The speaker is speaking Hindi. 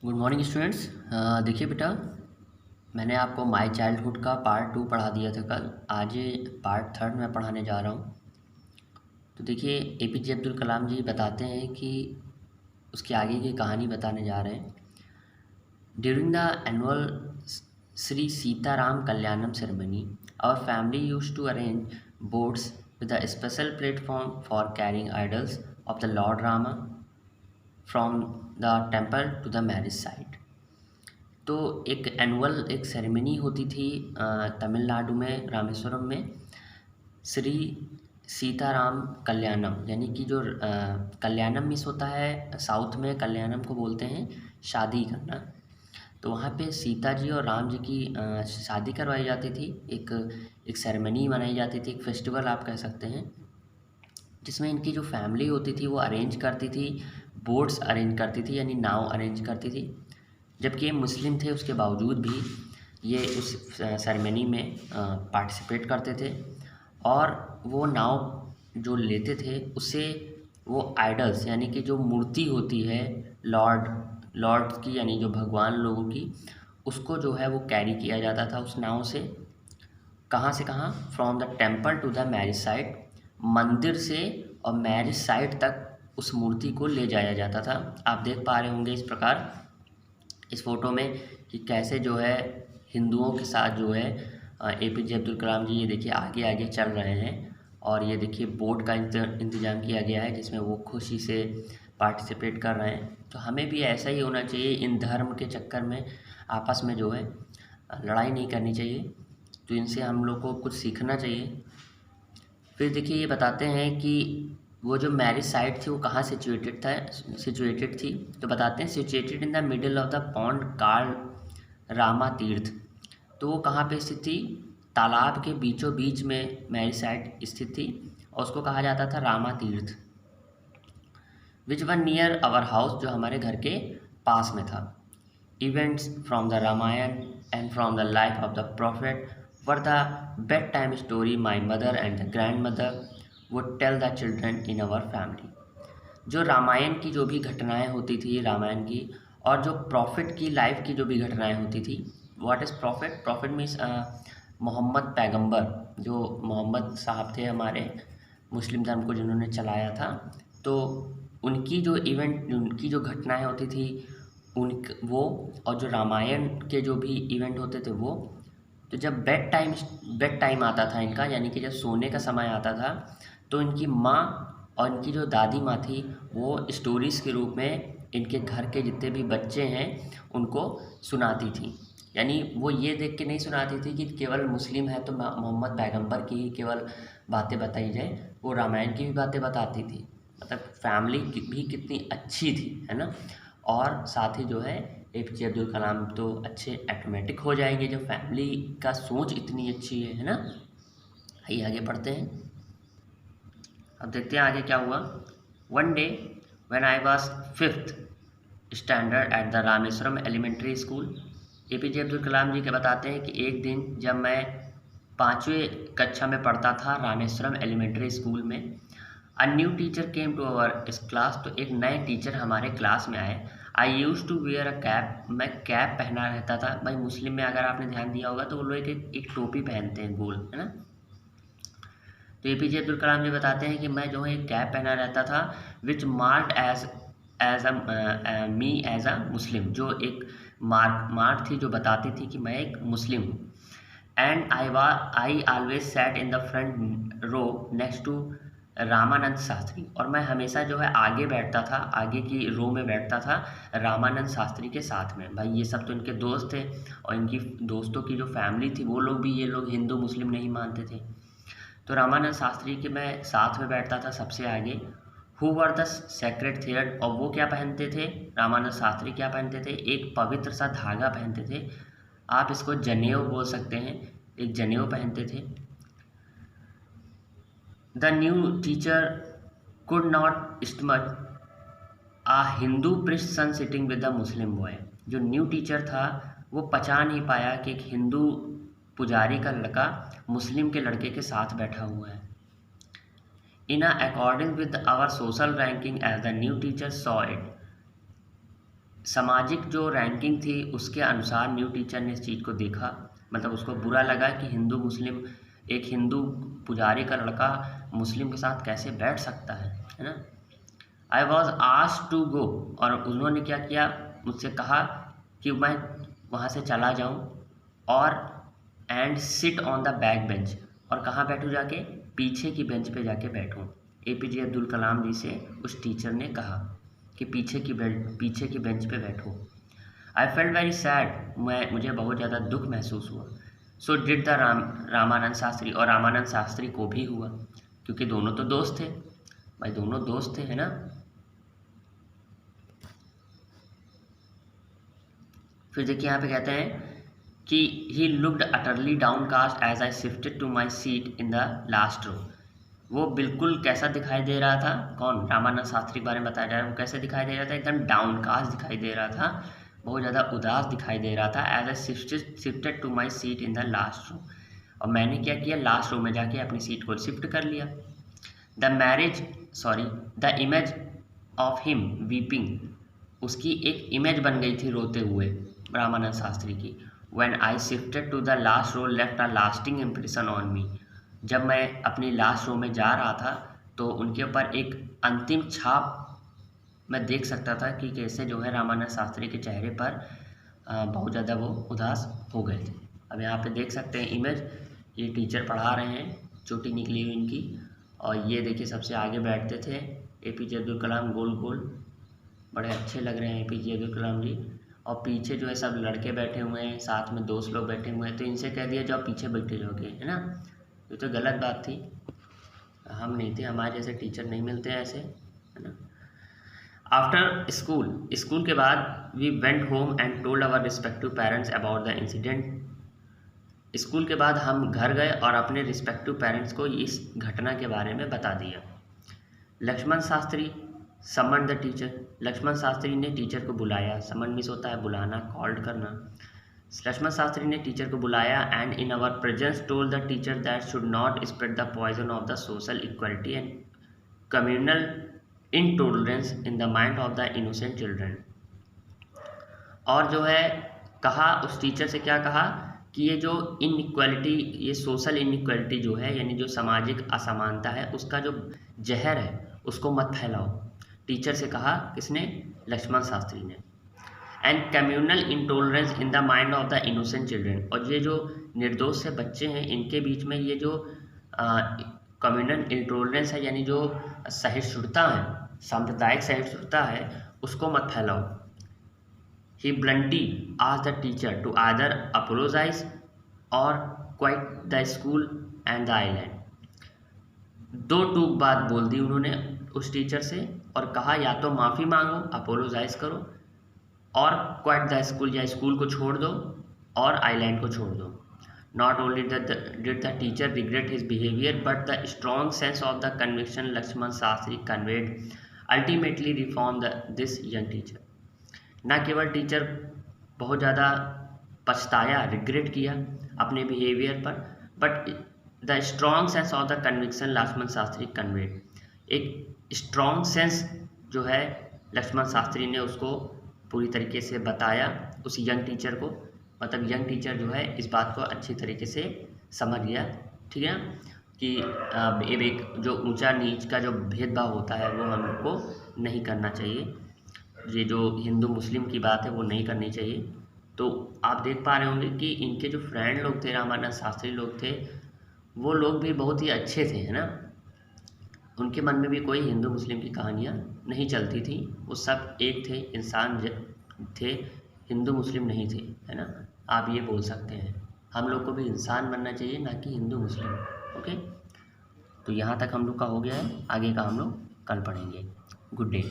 Good morning students. देखिए बेटा, मैंने आपको माय चाइल्डहुड का पार्ट 2 पढ़ा दिया था कल। आज ये पार्ट 3 मैं पढ़ाने जा रहा हूँ। तो देखिए, एपीजे अब्दुल कलाम जी बताते हैं कि उसके आगे की कहानी बताने जा रहे हैं। During the annual Shri Sitaram Kalyanam ceremony, our family used to arrange boats with a special platform for carrying idols of the Lord Rama from the temple to the marriage site। तो एक एनुअल एक सेरेमनी होती थी तमिलनाडु में, रामेश्वरम में, श्री सीताराम कल्याणम, यानी कि जो कल्याणम मिस होता है साउथ में, कल्याणम को बोलते हैं शादी करना। तो वहाँ पे सीता जी और राम जी की शादी करवाई जाती थी। एक एक सेरेमनी मनाई जाती थी, एक फेस्टिवल आप कह सकते हैं, जिसमें इनकी जो फैमिली होती थी वो अरेंज करती थी, बोट्स अरेंज करती थी, यानी नाव अरेंज करती थी। जबकि ये मुस्लिम थे, उसके बावजूद भी ये उस सेरेमनी में पार्टिसिपेट करते थे। और वो नाव जो लेते थे उससे वो आइडल्स, यानी कि जो मूर्ति होती है लॉर्ड की, यानी जो भगवान लोगों की, उसको जो है वो कैरी किया जाता था उस नाव से। कहाँ से कहाँ? From the temple to the marriage site, मंदिर से और मैरिज साइट तक उस मूर्ति को ले जाया जाता था। आप देख पा रहे होंगे इस प्रकार इस फोटो में कि कैसे जो है हिंदुओं के साथ जो है एपीजे अब्दुल कलाम जी, ये देखिए आगे आगे चल रहे हैं। और ये देखिए बोट का इंतजाम किया गया है जिसमें वो खुशी से पार्टिसिपेट कर रहे हैं। तो हमें भी ऐसा ही होना चाहिए। इन धर्म के चक्कर में आपस में जो है लड़ाई नहीं करनी चाहिए। तो इनसे हम लोग को कुछ सीखना चाहिए। फिर देखिए, ये बताते हैं कि वो जो मैरिज साइट थी वो कहाँ सिचुएटेड थी। तो बताते हैं situated in the middle of the pond card Rama तीर्थ। तो वो कहाँ पे स्थित थी? तालाब के बीचों बीच में मैरिज साइट स्थित थी और उसको कहा जाता था Rama Tirth. Which one near our house, जो हमारे घर के पास में था। Events from the Ramayana and from the life of the prophet were the bedtime story my mother and the grandmother would tell the children in our family। जो रामायण की जो भी घटनाएं होती थी, रामायण की, और जो प्रॉफिट की लाइफ की जो भी घटनाएं होती थी। What is prophet? Prophet means Muhammad पैगंबर, जो मोहम्मद साहब थे हमारे, मुस्लिम धर्म को जिन्होंने चलाया था। तो उनकी जो इवेंट, उनकी जो घटनाएं होती थी उन वो, और जो रामायण के जो भी इवेंट होते थे वो। तो जब बेड टाइम आता था इनका, यानी कि जब सोने का समय आता था, तो इनकी माँ और इनकी जो दादी माँ थी वो स्टोरीज़ के रूप में इनके घर के जितने भी बच्चे हैं उनको सुनाती थी। यानी वो ये देख के नहीं सुनाती थी कि केवल मुस्लिम है तो मोहम्मद पैगंबर की ही केवल बातें बताई जाए, वो रामायण की भी बातें बताती थी। मतलब फैमिली भी कितनी अच्छी थी, है ना। और साथ ही जो है एपीजे अब्दुल कलाम तो अच्छे ऑटोमेटिक हो जाएंगे जब फैमिली का सोच इतनी अच्छी है ना। आइए आगे पढ़ते हैं। अब देखते हैं आगे क्या हुआ। One day when I was 5th standard at the Rameswaram elementary school. APJ Abdul Kalam ji के बताते हैं कि एक दिन जब मैं 5वीं कक्षा में पढ़ता था रामेश्वरम एलिमेंट्री स्कूल में, a new teacher came to our class. तो एक नए टीचर हमारे क्लास में आए। I use to wear a cap, मैं कैप पहना रहता था। भाई मुस्लिम में अगर आपने ध्यान दिया होगा तो वो लोग एक टोपी पहनते हैं गोल, है ना। तो एपीजे अब्दुल कलाम जी बताते हैं कि मैं जो है एक कैप पहना रहता था, which marked as me as a Muslim, जो एक मार्क थी जो बताती थी कि मैं एक मुस्लिम हूँ। And I always sat in the front row next to Ramanand Shastri. और मैं हमेशा जो है आगे बैठता था, आगे की रो में बैठता था रामानंद शास्त्री के साथ में। भाई ये सब तो इनके दोस्त थे, और इनकी दोस्तों की जो फैमिली थी वो लोग भी, ये लोग हिंदू मुस्लिम नहीं मानते थे। तो रामानंद शास्त्री के मैं साथ में बैठता था सबसे आगे। Who wore the sacred thread, और वो क्या पहनते थे? रामानंद शास्त्री क्या पहनते थे? एक पवित्र सा धागा पहनते थे। आप इसको जनेऊ बोल सकते हैं, एक जनेऊ पहनते थे। The new teacher could not stomach a Hindu priest son sitting with the Muslim boy. जो न्यू टीचर था वो पचा नहीं पाया कि एक हिंदू पुजारी का लड़का मुस्लिम के लड़के के साथ बैठा हुआ है। In according with our social ranking as the new teacher saw it, सामाजिक जो रैंकिंग थी उसके अनुसार न्यू टीचर ने इस चीज़ को देखा, मतलब उसको बुरा लगा कि हिंदू मुस्लिम, एक हिंदू पुजारी का लड़का मुस्लिम के साथ कैसे बैठ सकता है ना। I was asked to go, और उन्होंने क्या किया, मुझसे कहा कि मैं वहाँ से चला जाऊँ और and sit on the back bench, और कहाँ बैठूँ जाके, पीछे की बेंच पे जाके बैठूँ। APJ अब्दुल कलाम जी से उस टीचर ने कहा कि पीछे की बेंच पे बैठो। आई फेल्ट वेरी सैड, मुझे बहुत ज़्यादा दुख महसूस हुआ। So did the Ramanand Shastri, और रामानंद शास्त्री को भी हुआ, क्योंकि दोनों तो दोस्त थे भाई, दोनों दोस्त थे, है ना। फिर देखिए यहाँ पे कहते हैं कि he looked utterly downcast as I shifted to my seat in the last row. वो बिल्कुल कैसा दिखाई दे रहा था, कौन, रामानंद शास्त्री के बारे में बताया जा रहा है, वो कैसे दिखाई दे रहा था, एकदम डाउन कास्ट दिखाई दे रहा था, बहुत ज़्यादा उदास दिखाई दे रहा था। As I shifted to my seat in the last row, और मैंने क्या किया, लास्ट रो में जाके अपनी सीट को शिफ्ट कर लिया। The image of him weeping, उसकी एक इमेज बन गई थी रोते हुए रामानंद शास्त्री की। When I shifted to the last row left a lasting impression on me, जब मैं अपनी लास्ट रो में जा रहा था तो उनके ऊपर एक अंतिम छाप मैं देख सकता था कि कैसे जो है रामानंद शास्त्री के चेहरे पर बहुत ज़्यादा वो उदास हो गए थे। अब यहाँ पे देख सकते हैं इमेज, ये टीचर पढ़ा रहे हैं, चोटी निकली हुई इनकी, और ये देखिए सबसे आगे बैठते थे APJ अब्दुल कलाम, गोल गोल, बड़े अच्छे लग रहे हैं APJ अब्दुल कलाम जी। और पीछे जो है सब लड़के बैठे हुए हैं, साथ में दोस्त लोग बैठे हुए हैं, तो इनसे कह दिया जाओ पीछे बैठे जाओगे, है ना। ये तो गलत बात थी, हम नहीं थे, हमारे जैसे टीचर नहीं मिलते ऐसे, है ना। आफ्टर स्कूल के बाद we went home and told our respective parents about the incident. School के बाद हम घर गए और अपने रिस्पेक्टिव पेरेंट्स को इस घटना के बारे में बता दिया। Lakshman Shastri summon the teacher, Lakshman Shastri ने टीचर को बुलाया। समन मीन्स होता है बुलाना, कॉल्ड करना। लक्ष्मण शास्त्री ने टीचर को बुलाया and in our presence told the teacher that should not spread the poison of the social equality and communal intolerance in the mind of the innocent children. और जो है कहा, उस टीचर से क्या कहा कि ये जो इनइक्वालिटी, ये सोशल इनइक्वालिटी जो है, यानी जो सामाजिक असमानता है, उसका जो जहर है उसको मत फैलाओ। टीचर से कहा, किसने, लक्ष्मण शास्त्री ने। And communal intolerance in the mind of the innocent children, और ये जो निर्दोष से बच्चे हैं इनके बीच में ये जो कम्युनल इंटॉलरेंस है, यानी जो सहिष्णुता है, सांप्रदायिक सहिष्णुता है, उसको मत फैलाओ। He bluntly asked the teacher to either apologize or quit the school and the island. दो टूक बात बोल दी उन्होंने उस टीचर से और कहा, या तो माफ़ी मांगो, अपोलोजाइज करो, और क्वाइट द स्कूल, या स्कूल को छोड़ दो और आइलैंड को छोड़ दो। Not only did the teacher regret his behaviour but the strong sense of the conviction Lakshman Shastri conveyed ultimately reform this young teacher. न केवल टीचर बहुत ज़्यादा पछताया, रिग्रेट किया अपने बिहेवियर पर, but the strong sense of the conviction Lakshman Shastri conveyed, एक स्ट्रॉन्ग सेंस जो है लक्ष्मण शास्त्री ने उसको पूरी तरीके से बताया उस यंग टीचर को, मतलब यंग टीचर जो है इस बात को अच्छी तरीके से समझ गया, ठीक है ना, कि एक जो ऊंचा नीच का जो भेदभाव होता है वो हम लोग को नहीं करना चाहिए, ये जो हिंदू मुस्लिम की बात है वो नहीं करनी चाहिए। तो आप देख पा रहे होंगे कि इनके जो फ्रेंड लोग थे, रामानंद शास्त्री लोग थे, वो लोग भी बहुत ही अच्छे थे, है ना। उनके मन में भी कोई हिंदू मुस्लिम की कहानियाँ नहीं चलती थी, वो सब एक थे, इंसान थे, हिंदू मुस्लिम नहीं थे, है ना। आप ये बोल सकते हैं, हम लोग को भी इंसान बनना चाहिए, ना कि हिंदू मुस्लिम। ओके, तो यहाँ तक हम लोग का हो गया है, आगे का हम लोग कल पढ़ेंगे। Good day.